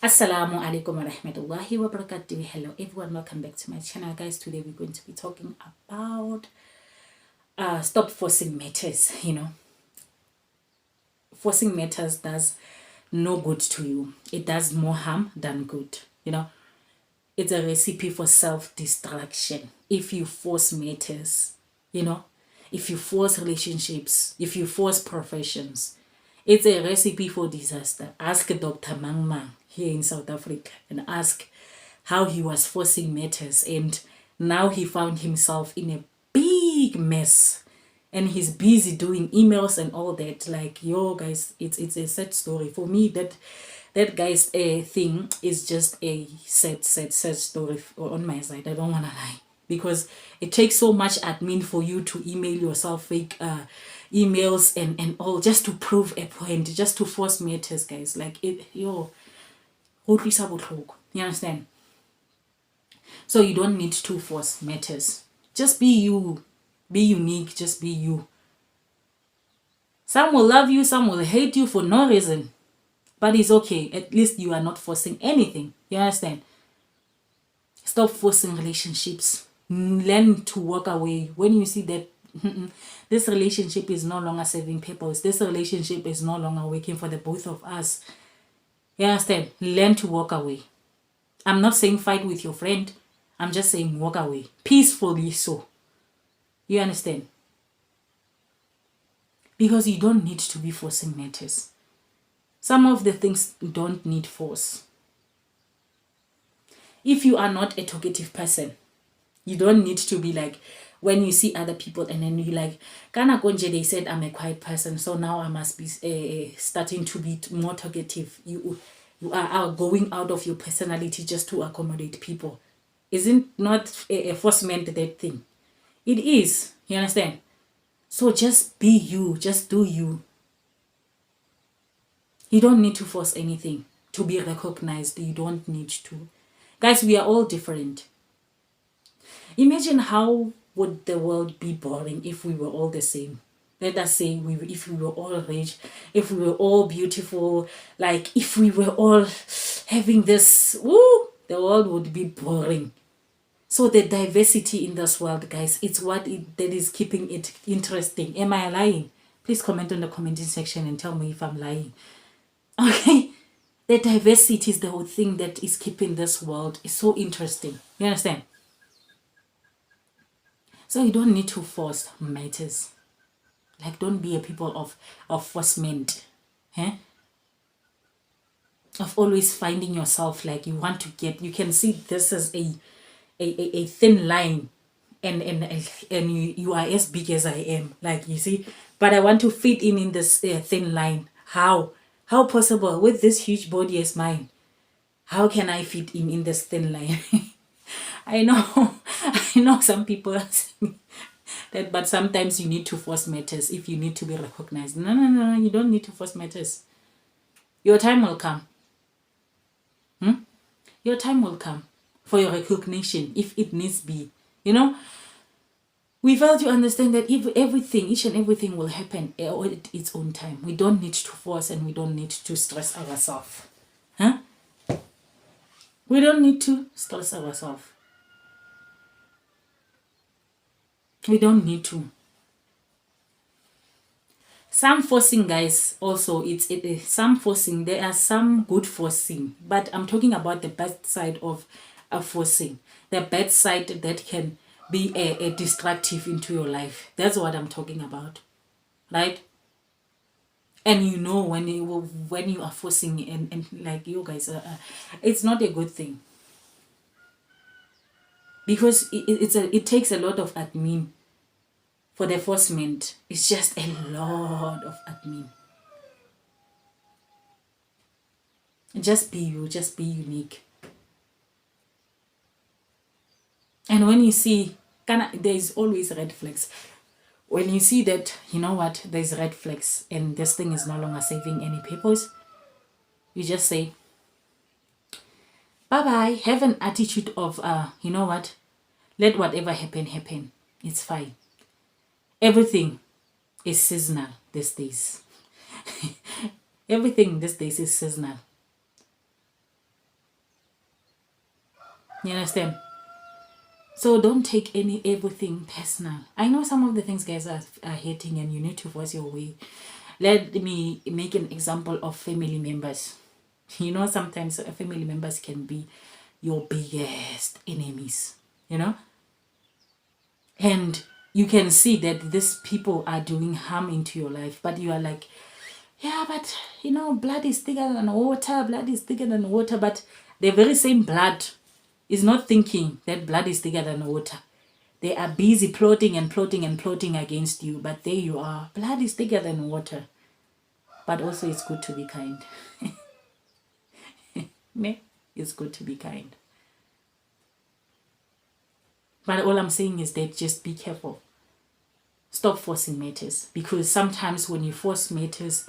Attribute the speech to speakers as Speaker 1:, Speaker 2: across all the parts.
Speaker 1: Assalamu alaikum wa rahmatullahi wa barakatuh. Hello everyone, welcome back to my channel, guys. Today we're going to be talking about stop forcing matters. Forcing matters does no good to you. It does more harm than good. It's a recipe for self-destruction. If you force matters, if you force relationships, if you force professions, it's a recipe for disaster. Ask Dr. Mang Mang here in South Africa and ask how he was forcing matters, and now he found himself in a big mess and he's busy doing emails and all that. Like, yo guys, it's a sad story for me. That guy's thing is just a sad story on my side. I don't want to lie, because it takes so much admin for you to email yourself fake emails and all, just to prove a point, just to force matters, guys. Like, you understand? So you don't need to force matters. Just be you. Be unique. Just be you. Some will love you, some will hate you for no reason. But it's okay. At least you are not forcing anything. You understand? Stop forcing relationships. Learn to walk away. When you see that this relationship is no longer serving purpose, this relationship is no longer working for the both of us, you understand? Learn to walk away. I'm not saying fight with your friend. I'm just saying walk away. Peacefully so. You understand? Because you don't need to be forcing matters. Some of the things don't need force. If you are not a talkative person, you don't need to be like, when you see other people and then you like, Kana Gonje, they said I'm a quiet person, so now I must be starting to be more talkative. You are going out of your personality just to accommodate people. Isn't not a forcement that thing? It is. You understand? So just be you. Just do you. You don't need to force anything to be recognized. You don't need to. Guys, we are all different. Imagine how would the world be boring if we were all the same. Let us say if we were all rich, if we were all beautiful, like if we were all having this, the world would be boring. So the diversity in this world, guys, it's that is keeping it interesting. Am I lying? Please comment on the commenting section and tell me if I'm lying. Okay? The diversity is the whole thing that is keeping this world is so interesting. You understand? So you don't need to force matters. Like, don't be a people of forcement. Of always finding yourself like you want to get, you can see this is a thin line, and you are as big as I am, like, you see, but I want to fit in this thin line. How possible with this huge body as mine? How can I fit in this thin line? I know some people are saying that, but sometimes you need to force matters if you need to be recognized. No, you don't need to force matters. Your time will come. Your time will come for your recognition if it needs be. We fail to understand that if each and everything will happen at its own time. We don't need to force, and we don't need to stress ourselves. We don't need to stress ourselves. We don't need to. Some forcing, guys, also it's some forcing. There are some good forcing, but I'm talking about the bad side of forcing. The bad side that can be a destructive into your life. That's what I'm talking about, right? And when you are forcing and like, you guys, it's not a good thing, because it takes a lot of admin. For the forcement, it's just a lot of admin. Just be you, just be unique. And when you see, there's always red flags. When you see that, you know what, there's red flags and this thing is no longer serving any purpose, you just say, bye-bye. Have an attitude of, you know what, let whatever happen. It's fine. Everything is seasonal these days. Everything these days is seasonal. You understand? So don't take everything personal. I know some of the things guys are hating and you need to force your way. Let me make an example of family members. You know, sometimes family members can be your biggest enemies, you know? And you can see that these people are doing harm into your life, but you are like, yeah, but you know, blood is thicker than water, blood is thicker than water, but the very same blood is not thinking that blood is thicker than water. They are busy plotting and plotting and plotting against you, but there you are. Blood is thicker than water. But also it's good to be kind. Ne? It's good to be kind. But all I'm saying is that just be careful. Stop forcing matters, because sometimes when you force matters,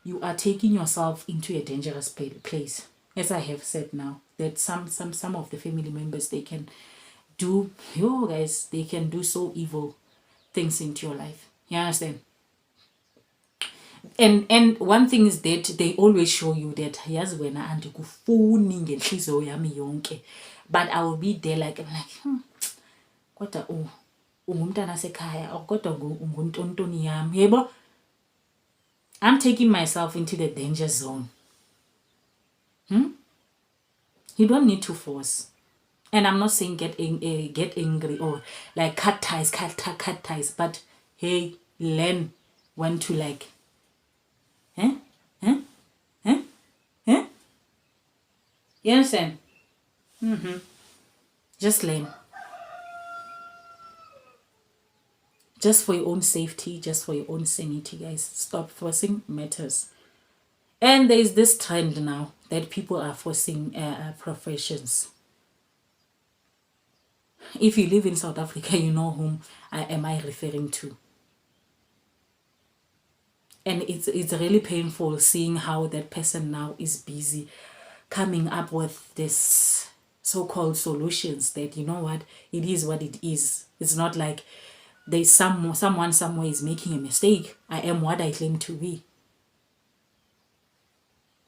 Speaker 1: you are taking yourself into a dangerous place. As I have said now, that some of the family members, they can do, you guys, they can do so evil things into your life. You understand? And one thing is that they always show you that yazi wena andikufuni ngenhliziyo yami yonke, but I will be there like I'm like kodwa ungumntana sekhaya kodwa unguntoni yami, yebo. I'm taking myself into the danger zone. You don't need to force. And I'm not saying get angry or like cut ties, but hey, learn when to like you understand? Just learn. Just for your own safety, just for your own sanity, guys. Stop forcing matters. And there is this trend now that people are forcing professions. If you live in South Africa, you know whom am I referring to. And it's really painful seeing how that person now is busy coming up with this so-called solutions that, you know what, it is what it is. It's not like there's someone somewhere is making a mistake. I am what I claim to be.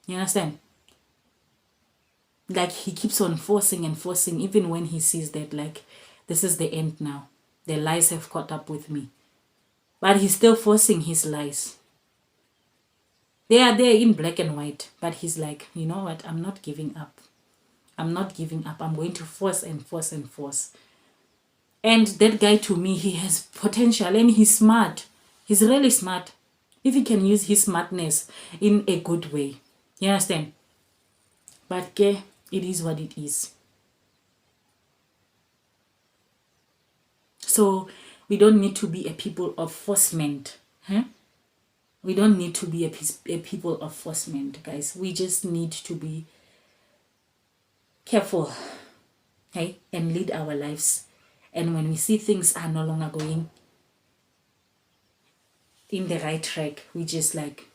Speaker 1: You understand? Like he keeps on forcing and forcing, even when he sees that like this is the end now. The lies have caught up with me. But he's still forcing his lies. They are there in black and white. But he's like, you know what? I'm not giving up. I'm not giving up. I'm going to force and force and force. And that guy, to me, he has potential and he's smart. He's really smart. If he can use his smartness in a good way. You understand? But it is what it is. So we don't need to be a people of forcement. We don't need to be a people of forcement, guys. We just need to be careful, okay, and lead our lives. And when we see things are no longer going in the right track, we just like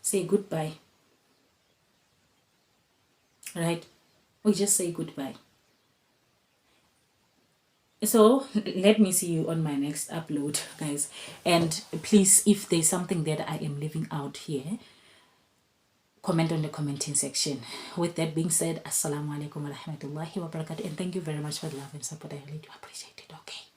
Speaker 1: say goodbye. Right? We just say goodbye. So let me see you on my next upload, guys. And please, if there's something that I am leaving out here, comment on the commenting section. With that being said, assalamu alaikum wa rahmatullahi wa barakatuh, and thank you very much for the love and support. I really do appreciate it. Okay.